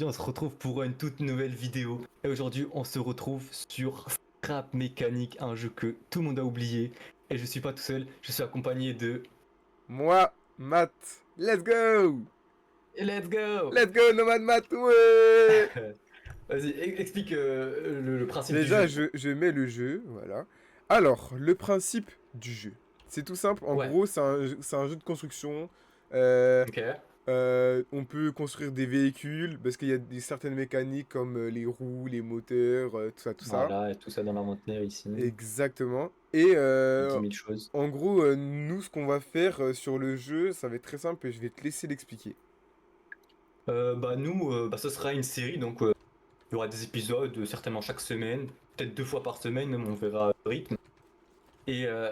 On se retrouve pour une toute nouvelle vidéo. Et aujourd'hui, on se retrouve sur Scrap Mécanique, un jeu que tout le monde a oublié. Et je suis pas tout seul, je suis accompagné de... Moi, Matt, let's go! Let's go. Let's go, Nomad Matt, ouais! Vas-y, explique le principe du Déjà, jeu. je mets le jeu, voilà. Alors, le principe du jeu. C'est tout simple, en Ouais, gros, c'est un jeu de construction. Euh, ok. on peut construire des véhicules, parce qu'il y a certaines mécaniques comme les roues, les moteurs, tout ça, tout ça. Voilà, et tout ça dans l'inventaire ici. Exactement. Et 10 000 choses. en gros, nous, ce qu'on va faire sur le jeu, ça va être très simple et je vais te laisser l'expliquer. Bah nous, ce sera une série, donc il y aura des épisodes certainement chaque semaine, peut-être 2 fois par semaine, même on verra le rythme. Et, euh,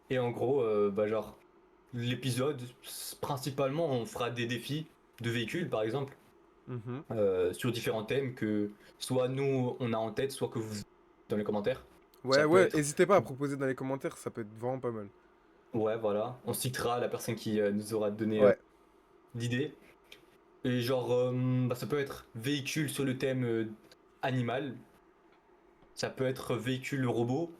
et en gros, genre, l'épisode, principalement, on fera des défis de véhicules, par exemple, Mhm. sur différents thèmes que soit nous on a en tête, soit que vous dans les commentaires. Ouais, Ça peut ouais, être, n'hésitez pas à proposer dans les commentaires, ça peut être vraiment pas mal. ouais, voilà, on citera la personne qui nous aura donné Ouais. l'idée. Et genre, ça peut être véhicule sur le thème animal, ça peut être véhicule robot,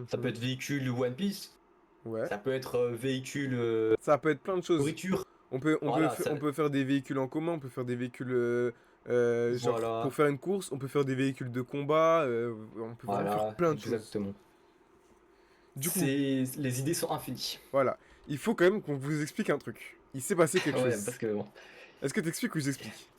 ça peut Mhm. être véhicule One Piece, Ouais. ça peut être véhicule Ça peut être plein de choses. nourriture. On Voilà, on peut faire des véhicules en commun, on peut faire des véhicules, genre, pour voilà, faire une course, on peut faire des véhicules de combat, on peut vraiment faire voilà, plein de choses. exactement. Du coup, Les idées sont infinies. voilà. Il faut quand même qu'on vous explique un truc. Il s'est passé quelque Ouais, parce chose. que bon. Est-ce que t'expliques ou j'explique?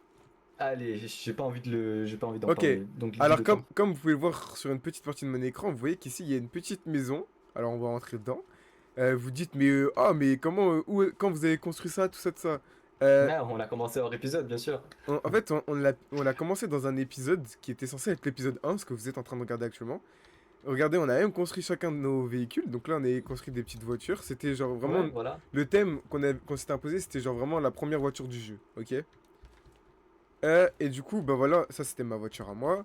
Allez, j'ai pas envie d'en Ok. parler. Donc Alors, dis-le toi. comme vous pouvez le voir sur une petite partie de mon écran, vous voyez qu'ici, il y a une petite maison. Alors, on va rentrer dedans. Vous dites, mais, mais comment, quand vous avez construit ça, tout ça, tout ça? Euh, Ah, on a commencé hors épisode, bien sûr. en fait, on l'a commencé dans un épisode qui était censé être l'épisode 1, ce que vous êtes en train de regarder actuellement. Regardez, on a même construit chacun de nos véhicules. Donc là, on a construit des petites voitures. C'était genre vraiment... Ouais, voilà. Le thème qu'on s'était imposé, c'était genre vraiment la première voiture du jeu, ok? Et du coup, bah voilà, ça c'était ma voiture à moi.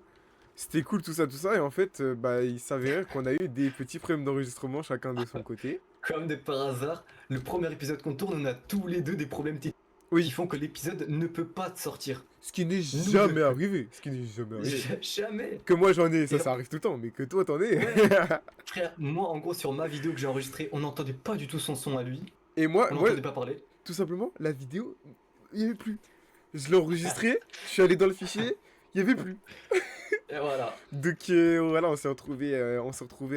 C'était cool tout ça, et en fait, bah il s'avérait qu'on a eu des petits problèmes d'enregistrement chacun de son côté. Comme de par hasard, le premier épisode qu'on tourne, on a tous les deux des problèmes techniques qui Oui, font que l'épisode ne peut pas sortir. ce qui n'est Nous deux. jamais arrivé, ce qui n'est jamais arrivé. Jamais. Que moi j'en ai, Et ça arrive tout le temps, mais que toi t'en ai. ouais, frère, moi en gros sur ma vidéo que j'ai enregistrée, on n'entendait pas du tout son son à lui. Et On moi, n'entendait pas parler. tout simplement, la vidéo, il n'y avait plus. Je l'ai enregistré, je suis allé dans le fichier, il n'y avait plus. Et voilà. Donc voilà, on s'est retrouvé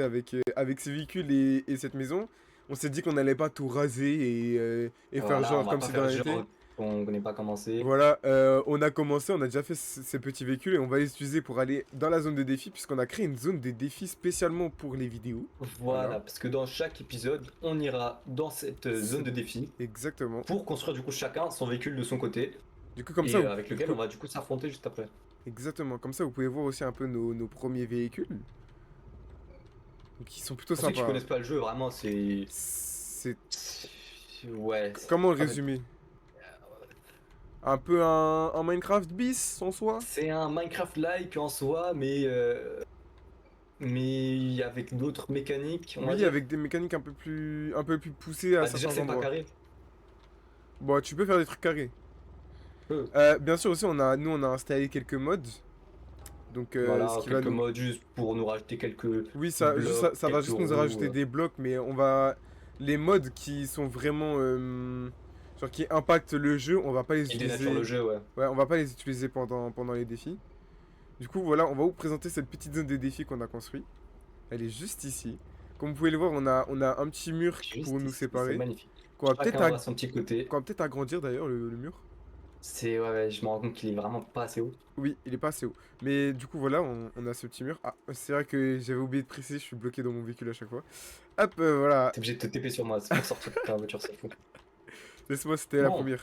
avec ce véhicule et cette maison. On s'est dit qu'on n'allait pas tout raser et faire Voilà, on genre va comme pas si de faire rien n'était. genre qu'on n'est pas commencé. Voilà, on a commencé, on a déjà fait ces petits véhicules et on va les utiliser pour aller dans la zone de défi puisqu'on a créé une zone de défi spécialement pour les vidéos. Voilà, Voilà, parce que dans chaque épisode, on ira dans cette zone c'est de défi exactement. pour construire du coup chacun son véhicule de son côté Du coup, comme ça, et avec lequel on va du coup s'affronter juste après. exactement, comme ça, vous pouvez voir aussi un peu nos premiers véhicules, qui sont plutôt Pour ceux qui sympas. connaissent pas le jeu, vraiment C'est ouais, comment le en fait, résumer? Un peu un Minecraft bis en soi? c'est un Minecraft-like en soi, mais avec d'autres mécaniques, on va Oui, dire. avec des mécaniques un peu plus poussées à Bah déjà certains c'est pas endroits. carré. Bon, tu peux faire des trucs carrés. Peu. Bien sûr aussi, nous on a installé quelques mods. Donc, ce Voilà, qui va quelques nous... modes juste pour nous rajouter quelques Oui, blocs, ça va quelques juste nous roues. rajouter des blocs, mais on va... Les mods qui sont vraiment... genre qui impactent le jeu, on va pas les Qui dénaturent le utiliser... jeu, ouais. Ouais, on va pas les utiliser pendant les défis. Du coup, voilà, on va vous présenter cette petite zone de défis qu'on a construit. Elle est juste ici. Comme vous pouvez le voir, on a un petit mur pour Juste nous ici, c'est séparer. magnifique. Qu'on va peut-être Chacun aura son petit côté. agrandir d'ailleurs, le mur. C'est, ouais, ouais, je me rends compte qu'il est vraiment pas assez haut. Oui, il est pas assez haut. Mais du coup, voilà, on a ce petit mur. Ah, c'est vrai que j'avais oublié de préciser, je suis bloqué dans mon véhicule à chaque fois. Hop, voilà. T'es obligé de te TP sur moi, c'est pour sortir de ta voiture, c'est fou. Laisse-moi, c'était la Bon, première.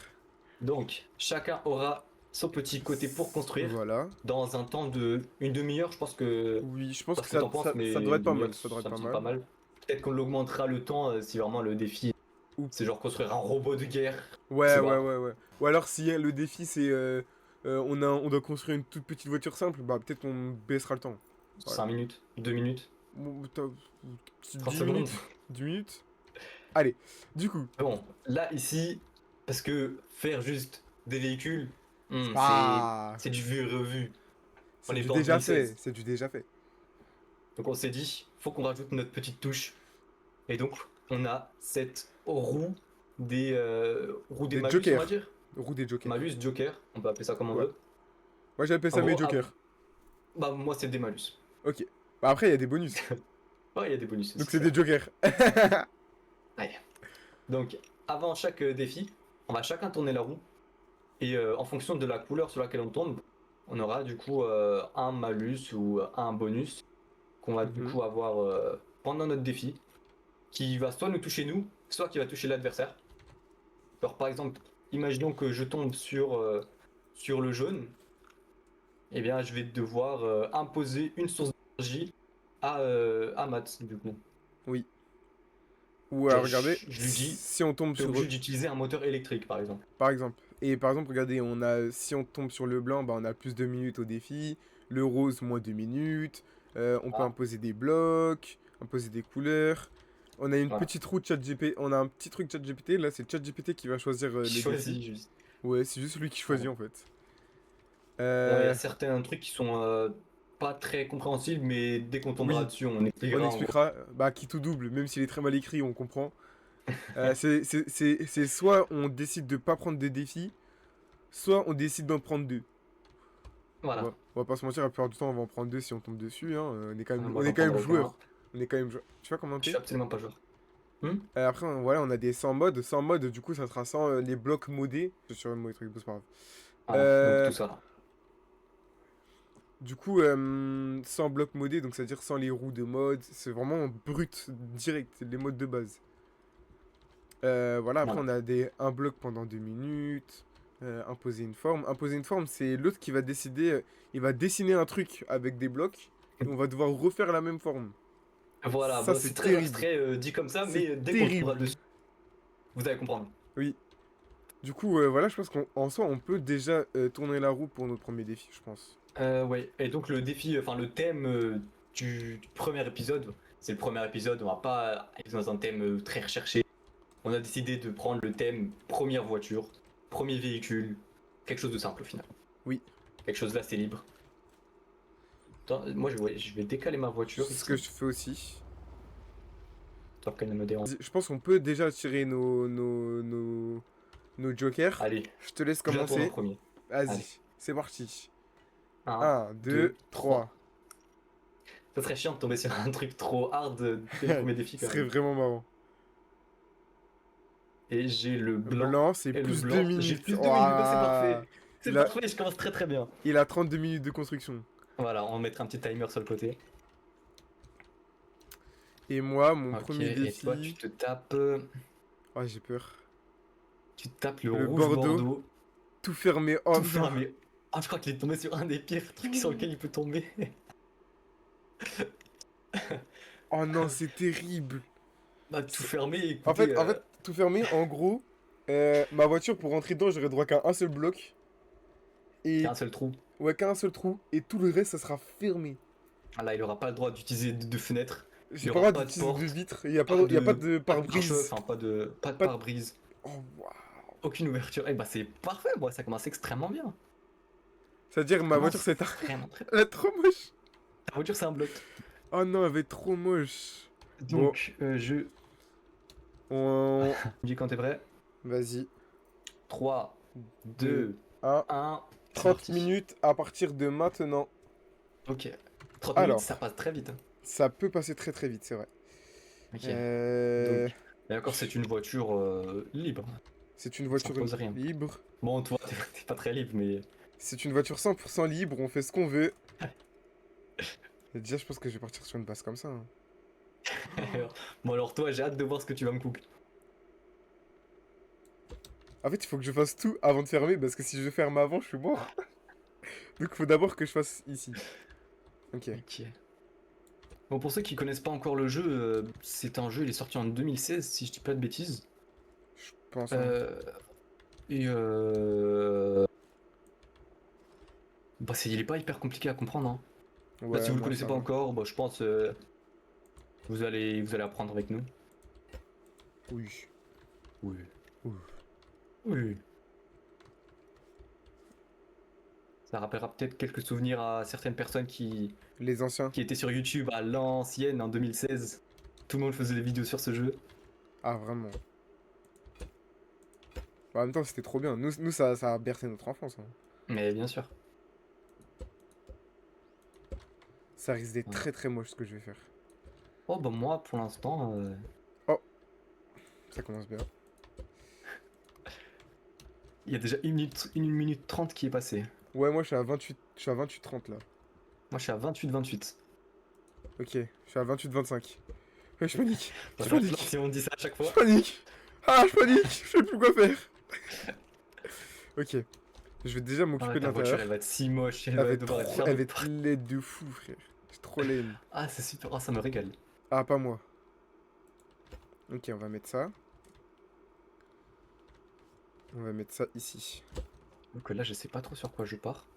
donc, chacun aura son petit côté pour construire Voilà. dans un temps de une demi-heure, je pense que. Oui, je pense Pas que ce que t'en penses, ça mais devrait une être pas mal. demi-heure, Ça devrait être ça me pas semble pas mal. mal. Peut-être qu'on augmentera le temps si vraiment le défi, Ou... c'est genre construire un robot de guerre. Ouais, C'est ouais, pas ouais, ouais. Ou alors, si le défi, c'est... on doit construire une toute petite voiture simple, bah peut-être on baissera le temps. Voilà. 5 minutes, 2 minutes, Bon, 30 10 secondes. minutes. 10 minutes. Allez, du coup. Bon, là, ici, parce que faire juste des véhicules, C'est C'est pas... c'est du vu et revu. On C'est n'est du pas en déjà fait. 2016. C'est du déjà fait. Donc on s'est dit, faut qu'on rajoute notre petite touche. Et donc, on a cette roue des Des malus, on va jokers. dire. Roue des jokers. Malus, joker, on peut appeler ça comme on Ouais. veut. Moi j'appelle En ça mes gros, jokers. bah moi c'est des malus. Ok. Bah après il y a des bonus. Ouais, il y a des bonus Donc aussi, c'est c'est des vrai. jokers. Ouais. Donc, avant chaque défi, on va chacun tourner la roue. Et en fonction de la couleur sur laquelle on tombe, on aura du coup un malus ou un bonus qu'on va du Mhm. coup avoir pendant notre défi, qui va soit nous toucher nous, soit qui va toucher l'adversaire. Alors par exemple, imaginons que je tombe sur le jaune, eh bien je vais devoir imposer une source d'énergie à Matt du coup. Oui. Ou Genre regardez, je lui dis, si on tombe t'es sur... obligé d'utiliser un moteur électrique par exemple. Par exemple. Et par exemple, regardez, on a, si on tombe sur le blanc, bah, on a plus de minutes au défi. Le rose, moins 2 minutes. On peut Ah, imposer des blocs, imposer des couleurs. On a une voilà. petite roue ChatGPT. On a un petit truc ChatGPT. Là, c'est ChatGPT qui va choisir Qui le défi. choisit juste. Ouais, c'est juste lui qui choisit Voilà. en fait. Bon, il y a Euh, certains trucs qui sont pas très compréhensibles, mais dès qu'on tombera oui, dessus, on on expliquera en gros. expliquera. Bah, qui tout double, même s'il est très mal écrit, on comprend. C'est soit on décide de pas prendre de défis, soit on décide d'en prendre deux. Voilà. On va pas se mentir, la plupart du temps, on va en prendre deux si on tombe dessus. Hein. Moi, On est j'en quand même prendrai aucun. joueur. On est quand même joueur. Tu vois comment Je suis t'es? absolument pas joueur. Hmm. Après, voilà, on a des 100 modes. 100 modes, du coup, ça sera sans les blocs modés. Je suis sur le mot truc, c'est pas grave. Voilà, donc Euh, tout ça. du coup, sans blocs modés, donc c'est-à-dire sans les roues de mode. C'est vraiment brut, direct, les modes de base. Voilà, après, Voilà. on a un bloc pendant 2 minutes. Imposer une forme. Imposer une forme, c'est l'autre qui va décider. Il va dessiner un truc avec des blocs. Et on va devoir refaire la même forme. Voilà, Ça, bon, c'est c'est très terrible. abstrait dit comme ça, C'est mais dès qu'on tombera terrible. dessus, vous allez comprendre. Oui. Du coup, voilà, je pense qu'en soi, on peut déjà tourner la roue pour notre premier défi, je pense. Ouais, et donc le défi, enfin le thème du premier épisode, c'est le premier épisode, on va pas aller dans un thème très recherché. On a décidé de prendre le thème première voiture, premier véhicule, quelque chose de simple au final. Oui. Quelque chose d'assez libre. Attends, moi je vais décaler ma voiture C'est ce que ici, je fais aussi. histoire qu'elle ne me dérange. Je pense qu'on peut déjà tirer nos jokers. Allez, Je te laisse je la tourne en commencer. premier. Vas-y, Allez, c'est parti. un, Un, 2, deux, 3. trois. Ça serait chiant de tomber sur un truc trop hard dès le premier défi Ce quand serait même. vraiment marrant. Et j'ai le blanc. Blanc, c'est Et le plus 2 blanc, j'ai minutes. plus de minutes, bah, c'est Ouah. parfait. C'est Il a, parfait, je commence très très bien. il a 32 minutes de construction. Voilà, on mettra un petit timer sur le côté. Et moi, mon Ok, premier et toi tu défi. te tapes, Oh, j'ai peur. le Le rouge Bordeaux, bordeaux, tout fermé. Oh tout non. fermé. Ah, je crois qu'il est tombé sur un des pires trucs sur lequel il peut tomber. Oh non, c'est terrible. Bah, tout fermé, En écoutez, fait, en fait, tout fermé, en gros, ma voiture, pour rentrer dedans, j'aurais droit qu'à un seul bloc. il y a Et, un seul trou. ouais, qu'à un seul trou. Et tout le reste, ça sera fermé. Ah là, il aura pas le droit d'utiliser de fenêtre. Il J'ai y pas aura le droit pas de d'utiliser de porte, vitre. Il y a pas y a pas de, de pas de pare-choc, pare-brise. enfin pas de Pas de... pare-brise. Oh, waouh. Aucune ouverture. Eh bah, c'est parfait, moi, ça commence extrêmement bien. C'est-à-dire, Ça ma voiture, commence c'est... vraiment très Elle est trop moche. Ta voiture, c'est un bloc. Oh non, elle va être trop moche. Bon, Donc, je on... dis quand t'es prêt. Vas-y. 3, 2, 2, 1. 1, c'est 30 parti. minutes à partir de maintenant. Ok. 30 minutes, ça Alors, passe très vite. ça peut passer très très vite, c'est vrai. Ok. Euh... Donc, et encore, c'est une voiture libre. C'est une Ça voiture pose rien. libre. Bon, toi, t'es pas très libre, mais. C'est une voiture 100% libre, on fait ce qu'on veut. Et déjà, je pense que je vais partir sur une base comme ça. Hein. Bon, alors, toi, j'ai hâte de voir ce que tu vas me cook. En fait, il faut que je fasse tout avant de fermer, parce que si je ferme avant, je suis mort. Donc, il faut d'abord que je fasse ici. Ok. Ok. Bon, pour ceux qui connaissent pas encore le jeu, c'est un jeu, il est sorti en 2016, si je dis pas de bêtises. Je pense. Hein. Euh, et bah, il est pas hyper compliqué à comprendre. Hein. Là, si Ouais, vous le moi, connaissez ça pas va. encore, bah, je pense vous allez apprendre avec nous. Oui. Oui. Ouh. Oui. Ça rappellera peut-être quelques souvenirs à certaines personnes Les anciens. qui étaient sur YouTube à l'ancienne en 2016. Tout le monde faisait des vidéos sur ce jeu. Ah, vraiment. Bah, en même temps, c'était trop bien. Nous ça a bercé notre enfance, hein. Mais bien sûr. Ça risque d'être Ouais. très très moche ce que je vais faire. Oh bah moi pour l'instant, Oh, ça commence bien. il y a déjà 1 minute 30 qui est passée. Ouais, moi je suis à 28, je suis à 28-30 là. Moi je suis à 28-28. Ok, je suis à 28-25. Ouais, je panique, Bah, je maintenant, panique, si on dit ça à chaque je fois. panique. Ah, je panique, je sais plus quoi faire. Ok, je vais déjà Ah, m'occuper de ta voiture l'intérieur. elle va être si moche, elle Elle va va être devoir être trop, fière elle de va toi. être laide de fou, frère. C'est trop lame. Ah c'est super, ah ça me régale. Ah, pas moi. Ok, on va mettre ça. On va mettre ça ici. Donc là je sais pas trop sur quoi je pars.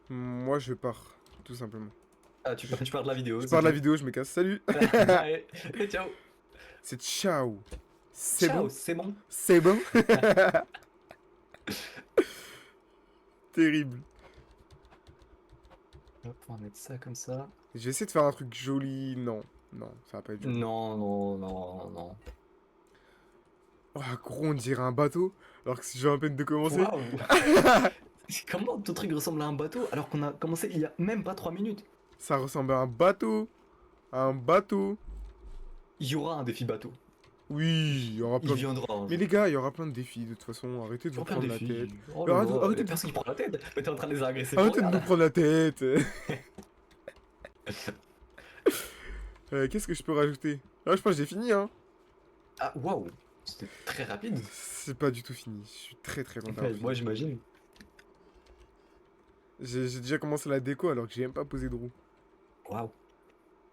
Moi, je pars, tout simplement. Ah tu pars de la vidéo, Je c'est pars de la tout. vidéo, je me casse. Salut. Allez, et ciao. C'est ciao. C'est Ciao, bon. c'est bon. C'est bon. Terrible. Hop, on va mettre ça comme ça. J'ai essayé de faire un truc joli. Non. Non, ça va pas être joli. Non, non, non, non. Oh, gros, on dirait un bateau. Alors que j'ai à peine de commencer. Waouh. Comment ton truc ressemble à un bateau alors qu'on a commencé il y a même pas 3 minutes? Ça ressemble à un bateau. À un bateau. Il y aura un défi bateau. Oui, il y aura Il plein de... viendra un Mais jour. les gars, il y aura plein de défis de toute façon. Arrêtez de Il y vous aura plein de prendre la tête. défis. Oh Mais là arrêtez, là, arrêtez y a de personne vous... qui prend la tête. Mais t'es en train de les agresser. arrêtez de nous Regarde. prendre la tête. Qu'est-ce que je peux rajouter? Ah, je pense que j'ai fini, hein. Ah, waouh. C'était très rapide. C'est pas du tout fini. Je suis très très content. Ouais, moi j'imagine. J'ai déjà commencé la déco alors que j'ai même pas posé de roue. Waouh.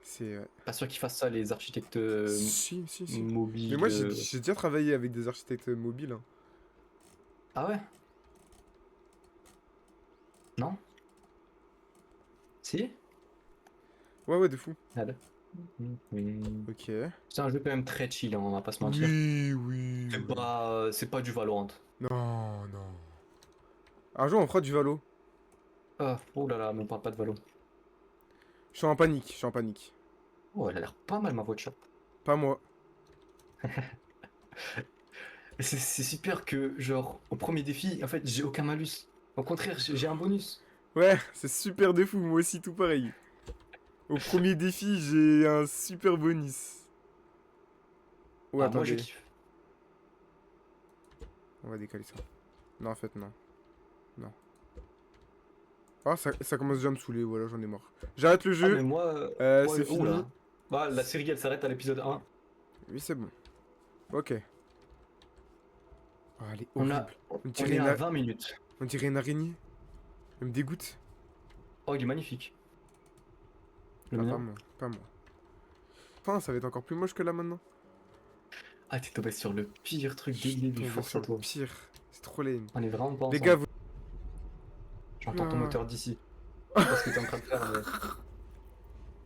C'est... Pas sûr qu'ils fassent ça les architectes Si, si, si. mobiles. Mais moi, j'ai déjà travaillé avec des architectes mobiles, hein. Ah ouais? Non? Si? Ouais, ouais, de fou. Allez. Ok. C'est un jeu quand même très chill, hein, on va pas se mentir. Oui, oui. C'est pas du Valorant. Non, non. Un jour, on fera du Valo. Ah, oh là là, mais on parle pas de Valo. Je suis en panique, je suis en panique. Oh, elle a l'air pas mal ma voiture. Pas moi. Et c'est super que, genre, au premier défi, en fait, j'ai aucun malus. Au contraire, j'ai un bonus. Ouais, c'est super de fou, moi aussi, tout pareil. Au premier défi, j'ai un super bonus. Ouais, Ah, moi je attendez. kiffe. On va décaler ça. Non, en fait, non. Non. Ah, ça commence déjà à me saouler, voilà, j'en ai marre. J'arrête le Ah, mais jeu. moi, C'est fini. oula. Bah, la série elle s'arrête à l'épisode 1. Oui, c'est bon. Ok. Oh, elle est On horrible. on dirait est une à a- 20 minutes. On dirait une araignée. Elle me dégoûte. Oh, il est magnifique. Le Ah, mien. pas moi, pas moi. Enfin, ça va être encore plus moche que là maintenant. Ah, t'es tombé sur le pire truc Je dès suis le début, tombé force sur à le toi. pire. C'est trop lame. On est vraiment pas Les ensemble. gars, vous... J'entends ton Ah. moteur d'ici. Je sais pas ce que t'es en train de faire, mais...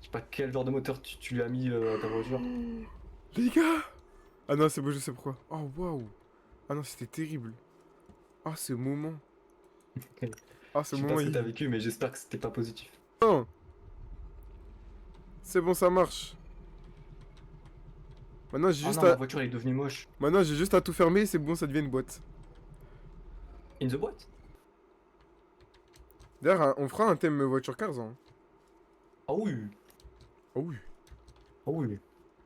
Je sais pas quel genre de moteur tu lui as mis à ta voiture. Les gars. Ah non, c'est bon, je sais pourquoi. Oh, waouh. Ah non, c'était terrible. Ah, ce moment. Ah, ce Je sais pas moment, ce que il... t'as vécu, mais j'espère que c'était pas positif. Non. C'est bon, ça marche. Maintenant, j'ai Ah juste non, ma à... voiture elle est devenue moche. Maintenant, j'ai juste à tout fermer, c'est bon, ça devient une boîte. In the boîte? D'ailleurs, on fera un thème voiture cars, hein. Ah oui. Oh oui. Ah oui.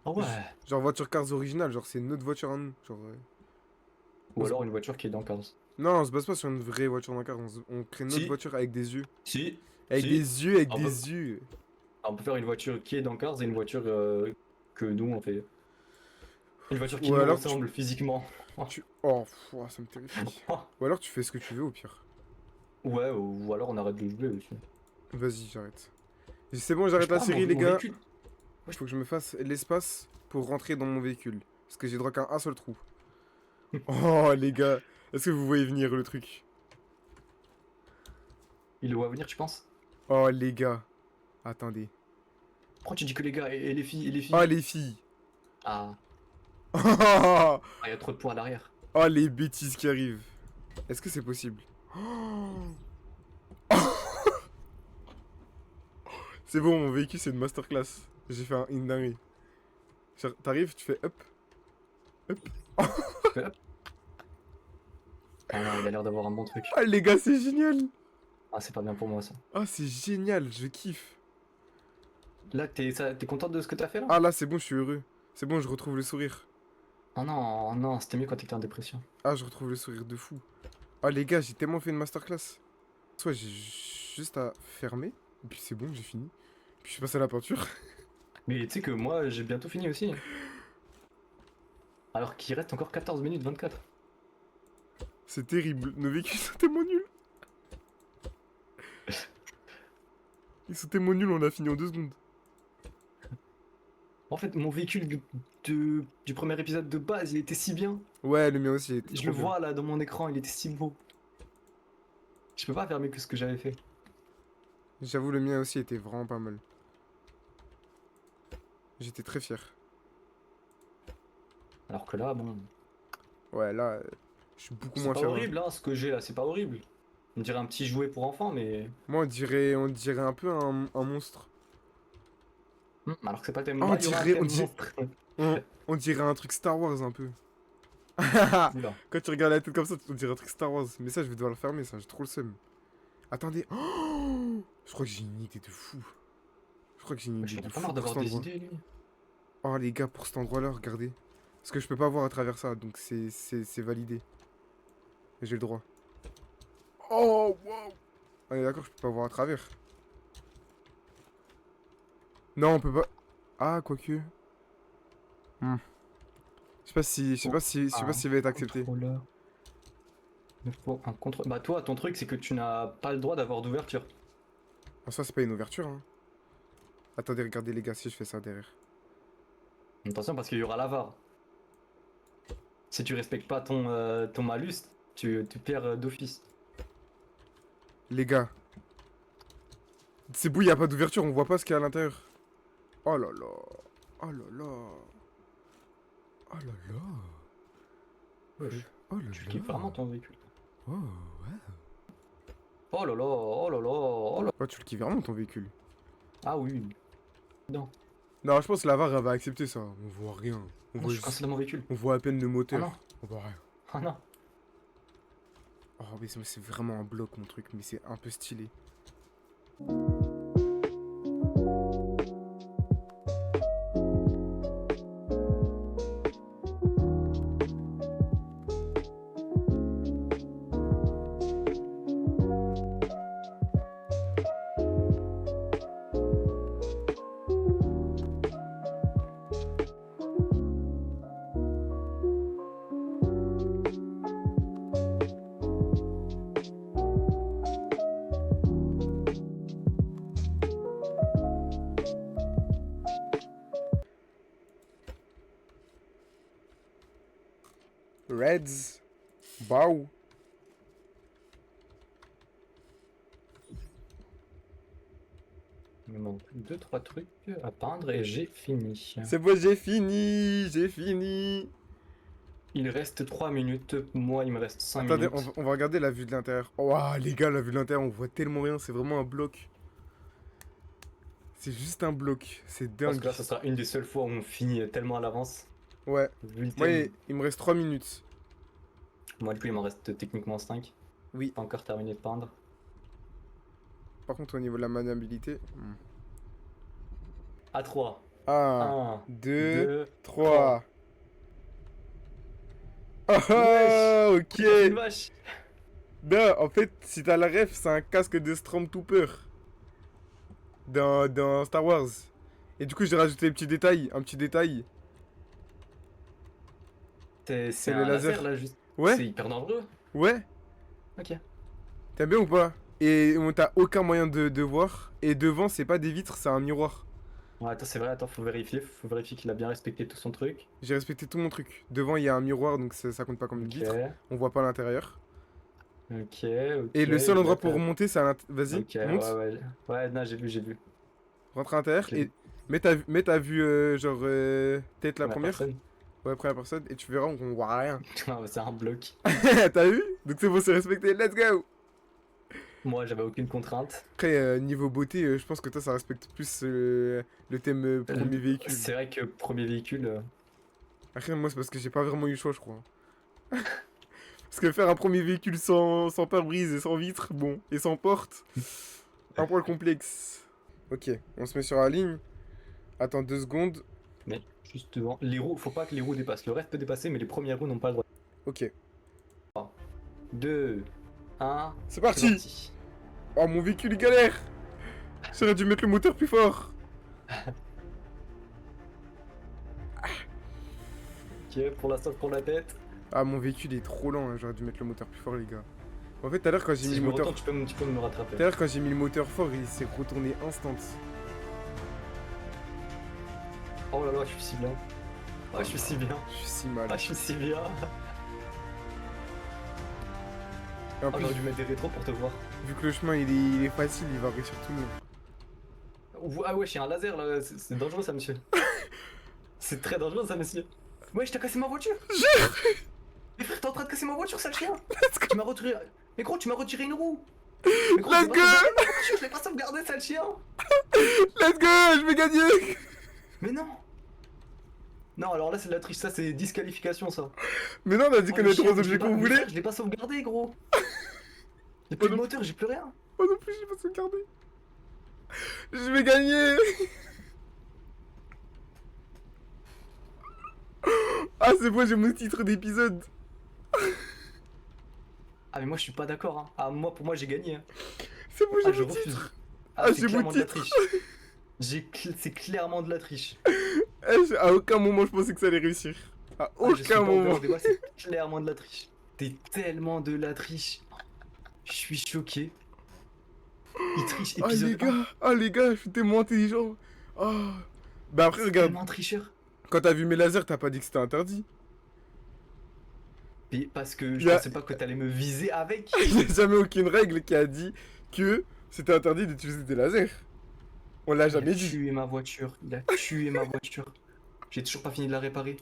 Ah ouais. Genre voiture cars originale, genre c'est notre voiture à nous. Genre, Ou alors une voiture qui est dans 15. non, on se base pas sur une vraie voiture dans cars, on crée notre Si. voiture avec des yeux. Si. Avec Si. des yeux, avec Ah bah. des yeux. On peut faire une voiture qui est dans Cars et une voiture que nous on fait. Une voiture qui Ou nous alors ressemble physiquement. Oh, ça me terrifie. Ou alors tu fais ce que tu veux au pire. Ouais, ou alors on arrête de jouer aussi. Vas-y, j'arrête. C'est bon, j'arrête la Je prends série, mon les gars. véhicule. Il faut que je me fasse l'espace pour rentrer dans mon véhicule. Parce que j'ai droit qu'à un seul trou. Oh, les gars. Est-ce que vous voyez venir le truc? Il le voit venir, tu penses? Oh, les gars. Attendez. Pourquoi tu dis que les gars et les filles et les filles? Oh, les filles. Ah, Oh, il y a trop de poids à l'arrière. oh, les bêtises qui arrivent. Est-ce que c'est possible? C'est bon, mon véhicule, c'est une masterclass. J'ai fait une dinguerie. Genre, t'arrives, tu fais hop, hop. Hop. Ah non, il a l'air d'avoir un bon truc. Ah, les gars, c'est génial. Ah, c'est pas bien pour moi ça. Ah, c'est génial, je kiffe. Là, t'es contente de ce que t'as fait là? Ah, là, c'est bon, je suis heureux. C'est bon, je retrouve le sourire. Oh non, c'était mieux quand t'étais en dépression. Ah, je retrouve le sourire de fou. Ah, les gars, j'ai tellement fait une masterclass. Soit j'ai juste à fermer, et puis c'est bon, j'ai fini. Puis je suis passé à la peinture. Mais tu sais que moi, j'ai bientôt fini aussi. Alors qu'il reste encore 14 minutes 24. C'est terrible, nos véhicules sont tellement nuls. Ils sont tellement nuls, on a fini en 2 secondes. En fait, mon véhicule du premier épisode de base, il était si bien. Ouais, le mien aussi, il était Je trop le bien. vois là dans mon écran, il était si beau. Je peux pas faire mieux que ce que j'avais fait. J'avoue, le mien aussi était vraiment pas mal. J'étais très fier. Alors que là, bon, Ouais, là, je suis beaucoup c'est moins pas fier. horrible hein, ce que j'ai là, c'est pas horrible. On dirait un petit jouet pour enfants, mais. Moi, on dirait un peu un monstre. Alors que c'est pas le thème. Ah, Moi, il y aura un thème on dirait, monstre. on dirait un truc Star Wars un peu. Oula. Quand tu regardes la tête comme ça, on dirait un truc Star Wars. Mais ça, je vais devoir le fermer, ça, j'ai trop le seum. Attendez. Oh, je crois que j'ai une idée de fou. Je crois que j'ai une Je idée suis de pas fou marre pour d'avoir cet des endroit. idées, lui. Oh, les gars, pour cet endroit-là, regardez. Parce que je peux pas voir à travers ça, donc c'est validé. J'ai le droit. Oh, wow. On est d'accord, je peux pas voir à travers. Non, on peut pas. Ah, quoique. Hmm. Je sais pas s'il va être accepté. Contrôleur. Il faut un contre. Bah, toi, ton truc, c'est que tu n'as pas le droit d'avoir d'ouverture. En soi, c'est pas une ouverture, hein. Attendez, regardez, les gars, si je fais ça derrière. Attention, parce qu'il y aura l'avare. Si tu respectes pas ton malus, tu perds d'office. Les gars. C'est beau, y a pas d'ouverture, on voit pas ce qu'il y a à l'intérieur. Oh là là. Oh là là. Oh là là. Wesh, Oh là tu là. kiffes vraiment ton véhicule. Oh, ouais. Oh là là, oh là là, oh là. Oh, tu le kiffes vraiment ton véhicule. Ah oui. Non, Non, je pense que la VAR, elle va accepter ça. On voit rien. On non, voit, je suis cancellé dans mon véhicule. on voit à peine le Ah moteur. non, On voit rien. ah non. Oh, mais c'est vraiment un bloc, mon truc. Mais c'est un peu stylé. Reds. Bow. Il me manque 2-3 trucs à peindre et j'ai fini. C'est bon, j'ai fini. J'ai fini. Il reste 3 minutes, moi il me reste 5 Attendez, minutes. on va regarder la vue de l'intérieur. Oh, les gars, la vue de l'intérieur, on voit tellement rien. C'est vraiment un bloc. C'est juste un bloc. C'est Je pense dingue. que là, ça sera une des seules fois où on finit tellement à l'avance. Ouais. Vu le Moi, thème. il me reste 3 minutes. Moi, du coup, il m'en reste techniquement 5. Oui. Pas encore terminé de peindre. Par contre, au niveau de la maniabilité. À 3. 1, 1, 2, 2, 3. Ah, ok. Une vache. Non, en fait, si t'as la ref, c'est un casque de Stormtrooper. Dans Star Wars. Et du coup, j'ai rajouté un petit détail. Un petit détail. C'est le un laser. laser là, juste. Ouais, C'est hyper dangereux. ouais. Ok. T'aimes bien ou pas? Et on t'a aucun moyen de voir. Et devant, c'est pas des vitres, c'est un miroir. Ouais, attends, c'est vrai, attends, faut vérifier. Faut vérifier qu'il a bien respecté tout son truc. J'ai respecté tout mon truc. Devant, il y a un miroir, donc ça compte pas comme une Ok. vitre. On voit pas l'intérieur. Ok, ok. Et le seul il endroit doit pour être- remonter, c'est à l'intérieur. Vas-y, Ok, monte. ouais, ouais. Ouais, non, j'ai vu. Rentre à l'intérieur. Je l'ai Et mets ta vue, genre, tête la Première première. personne. Ouais, première personne. Et tu verras, on voit rien. Non, mais c'est un bloc. T'as vu? Donc c'est bon, c'est respecté. Let's go! Moi, j'avais aucune contrainte. Après, niveau beauté, je pense que toi, ça respecte plus le thème premier véhicule. C'est vrai que premier véhicule. Après, moi, c'est parce que j'ai pas vraiment eu le choix, je crois. Parce que faire un premier véhicule sans pare-brise et sans vitre, bon, et sans porte, un poil complexe. Ok, on se met sur la ligne. Attends 2 secondes. Mais juste devant. Les roues, faut pas que les roues dépassent. Le reste peut dépasser, mais les premières roues n'ont pas le droit. Ok, 2, 1, c'est c'est parti. parti. Oh, mon véhicule, il galère. J'aurais dû mettre le moteur plus fort. Ok, pour l'instant, je prends la tête. Ah, mon véhicule est trop lent, hein. J'aurais dû mettre le moteur plus fort, les gars. En fait, tout à l'heure, quand j'ai Si mis je le me moteur... retourne, tu peux me rattraper. Tout à l'heure, quand j'ai mis le moteur fort, il s'est retourné instant. Oh là là, je suis si bien. Ah, je suis si bien. Je suis si mal. Ah, je suis si bien. Et en Ah, plus, j'aurais dû mettre des rétros pour te voir. vu que le chemin, il est facile, il va réussir tout le monde. Ah ouais, j'ai un laser là, c'est dangereux ça, monsieur. C'est très dangereux ça, monsieur. Ouais, je t'ai cassé ma voiture. Mais frère, t'es en train de casser ma voiture, sale chien. Tu m'as retiré. Mais gros, tu m'as retiré une roue. Mais gros, Let's j'ai pas go. sauvegardé ma voiture, je l'ai pas sauvegardé, sale chien. Let's go, je vais gagner. Mais non. Non, alors là, c'est de la triche, ça, c'est disqualification, ça. Mais non, on a dit Oh, qu'on le avait chien, trois mais je l'ai objets pas- qu'on mais voulait. frère, je l'ai pas sauvegardé, gros. J'ai plus de non. moteur, j'ai plus rien. Oh non plus, j'ai pas sauvegardé. Je vais gagner. Ah, c'est bon, j'ai mon titre d'épisode. Ah, mais moi, je suis pas d'accord, hein. Ah, moi, pour moi, j'ai gagné. Hein. C'est bon, Ah, j'ai je mon refuse. titre. Ah, Ah, c'est j'ai mon clairement de la titre. triche. C'est clairement de la triche. À aucun moment, je pensais que ça allait réussir. À Ah, je suis pas aucun ouvert au moment. débat, c'est clairement de la triche. T'es tellement de la triche. Je suis choqué. Il triche Ah, les épisode 1. gars. Ah, les gars, je suis tellement intelligent. Ah. Bah après, C'est regarde. tellement un tricheur. Quand t'as vu mes lasers, t'as pas dit que c'était interdit. Et parce que je Y a- pensais pas que t'allais me viser avec. Il n'y a jamais aucune règle qui a dit que c'était interdit d'utiliser des lasers. On l'a Il jamais a dit. tué ma voiture. Il a tué ma voiture. J'ai toujours pas fini de la réparer.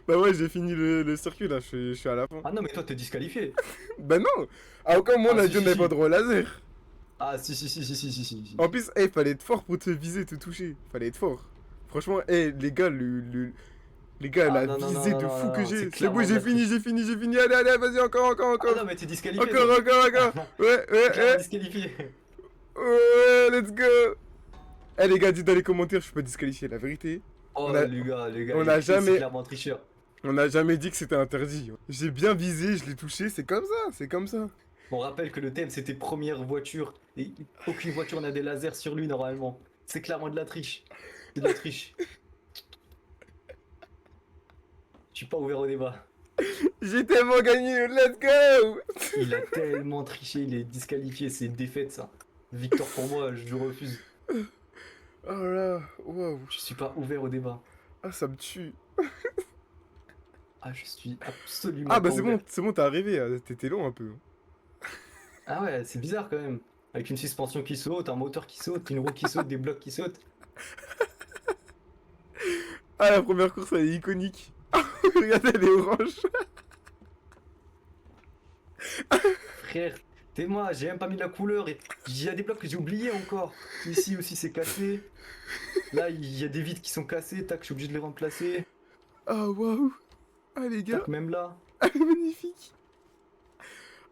Bah ouais, j'ai fini le circuit là, je suis à la fin. Ah non, mais toi, t'es disqualifié. Bah non. À aucun moment on Ah, a si, dit on si, n'avait si. pas droit au laser. Ah, si, si, si, si, si, si, si. En plus, fallait être fort pour te viser, te toucher. Fallait être fort. Franchement, les gars, les gars, Ah, la non, non, non, visée non, de non, fou non, que non, j'ai. c'est C'est clairement bon, de la triche. j'ai fini. Allez, allez, vas-y, encore, Ah encore. non, mais t'es disqualifié. Encore. toi. Ouais, Clairement disqualifié. ouais, let's go. Eh les gars, dites dans les commentaires, je suis pas disqualifié, la vérité. Oh, On a- les gars, on il a est jamais- clairement un tricheur. On n'a jamais dit que c'était interdit. J'ai bien visé, je l'ai touché, c'est comme ça, c'est comme ça. On rappelle que le thème c'était première voiture et aucune voiture n'a des lasers sur lui normalement. C'est clairement de la triche. C'est de la triche. Je suis pas ouvert au débat. J'ai tellement gagné, let's go. Il a tellement triché, il est disqualifié, c'est une défaite ça. Victoire pour moi, je refuse. Oh là, waouh. Je suis pas ouvert au débat. Ah, ça me tue. Ah, je suis absolument Ah bah pas c'est ouvert. bon, t'es arrivé, t'étais long un peu. Ah ouais, c'est bizarre quand même. Avec une suspension qui saute, un moteur qui saute, une roue qui saute, des blocs qui sautent. Ah, la première course, elle est iconique. Regardez, elle est orange. Frère, t'es moi, j'ai même pas mis la couleur et il y a des blocs que j'ai oubliés encore. Ici aussi c'est cassé. Là il y a des vitres qui sont cassées, tac, je suis obligé de les remplacer. Ah, waouh. Ah, les gars, Tac, même là. magnifique.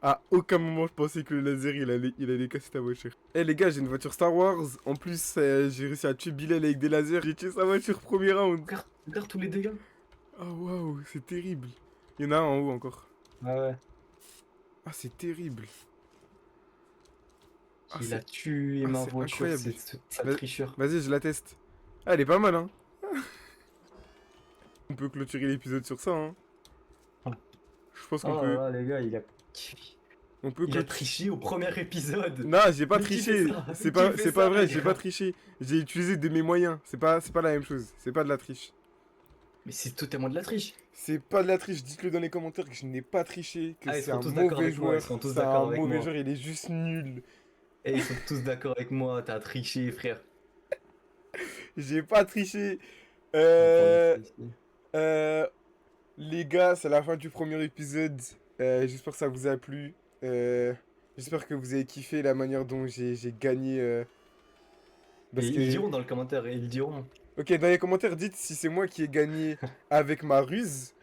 À aucun moment, je pensais que le laser, il allait casser ta voiture. Eh les gars, j'ai une voiture Star Wars. En plus, j'ai réussi à tuer Bilal avec des lasers. J'ai tué sa voiture premier round. Regarde tous les dégâts. Ah, waouh, c'est terrible. Il y en a un en haut encore. Ah ouais. Ah, c'est terrible. Ah, Il a c'est- tué ah, ma c'est voiture, incroyable. c'est ce sale Vas- tricheur. Vas-y, je la teste. Ah, elle est pas mal, hein. On peut clôturer l'épisode sur ça, hein. Ah. Je pense Oh qu'on là peut... là, les gars, On peut il a clôt- triché au premier épisode. Non, j'ai pas Mais qui triché. fait ça C'est Qui pas, fait c'est pas ça, vrai, les j'ai gars pas triché. J'ai utilisé de mes moyens. C'est pas la même chose. C'est pas de la triche. Mais c'est totalement de la triche. C'est pas de la triche. Dites-le dans les commentaires que je n'ai pas triché, que Ah, ils c'est sont un tous d'accord mauvais avec moi, joueur. ils sont tous C'est un d'accord avec mauvais moi. joueur, il est juste nul. Et ils sont tous d'accord avec moi, t'as triché, frère. J'ai pas triché. Euh, les gars, c'est la fin du premier épisode. J'espère que ça vous a plu. J'espère que vous avez kiffé la manière dont j'ai gagné. Et Parce ils que. diront dans le commentaire, et ils diront. Ok, dans les commentaires, dites si c'est moi qui ai gagné avec ma ruse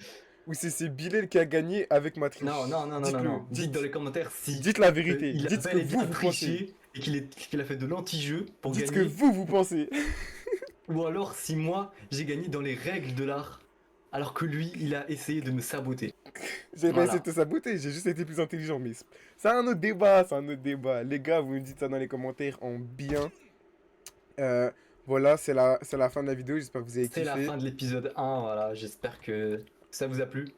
ou si c'est Bilal qui a gagné avec ma Non, triche. non, non, non, non, Dites-le, non. Dites dans dites. les commentaires si Dites la vérité. il a Dites ce que bel et vous, bien vous pensez. triché et qu'il a fait de l'anti-jeu pour Dites ce que gagner. vous pensez. Ou alors si moi, j'ai gagné dans les règles de l'art, alors que lui, il a essayé de me saboter. J'ai pas essayé de Voilà. te saboter, j'ai juste été plus intelligent, mais c'est un autre débat, c'est un autre débat. Les gars, vous me dites ça dans les commentaires en bien. Euh, voilà, c'est la fin de la vidéo, j'espère que vous avez C'est la kiffé. fin de l'épisode 1, voilà. J'espère que ça vous a plu.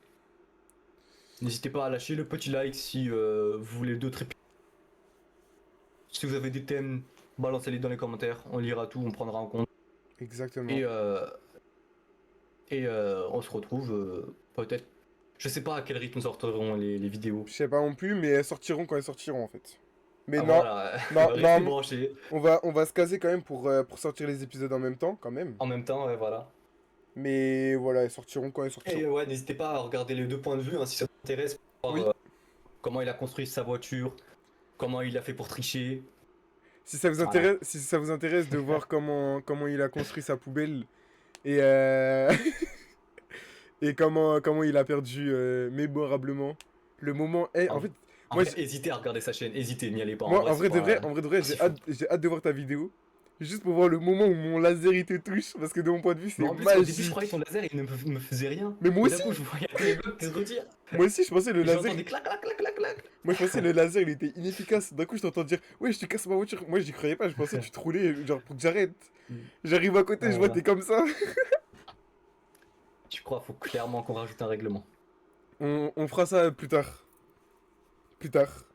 N'hésitez pas à lâcher le petit like si vous voulez d'autres épisodes. Si vous avez des thèmes, balancez-les dans les commentaires. On lira tout, on prendra en compte. Exactement. Et, on se retrouve peut-être. Je sais pas à quel rythme sortiront les vidéos. Je sais pas non plus, mais elles sortiront quand elles sortiront en fait. Mais Ah non, voilà, non, restez non, branchés. on va se caser quand même pour sortir les épisodes en même temps, quand même. En même temps, ouais, voilà. Mais voilà, elles sortiront quand elles sortiront. Et ouais, n'hésitez pas à regarder les deux points de vue hein, si ça vous intéresse. Pour Oui, voir, comment il a construit sa voiture, comment il a fait pour tricher. Voilà. si ça vous intéresse de voir comment il a construit sa poubelle et, et comment il a perdu mémorablement le moment. Eh, en En, fait, en moi, vrai, hésitez à regarder sa chaîne, hésitez, n'y allez pas. En moi, vrai, c'est pas, en vrai de vrai, pas si fou. j'ai hâte de voir ta vidéo. Juste pour voir le moment où mon laser il te touche, parce que de mon point de vue, Mais c'est en plus, au début, je croyais que ton magique. laser, il ne me faisait rien. Mais moi Et d'un aussi, coup, je voyais les blocs qui se retirent. moi aussi, je pensais le Et laser, j'entendais clac, clac, clac, clac, clac. moi je pensais le laser il était inefficace. D'un coup, je t'entends dire, ouais, je te casse ma voiture. Moi, j'y croyais pas, je pensais que tu te roulais, genre pour que j'arrête. J'arrive à côté, je vois Voilà. t'es comme ça. Tu crois, faut clairement qu'on rajoute un règlement. On fera ça plus tard. Plus tard.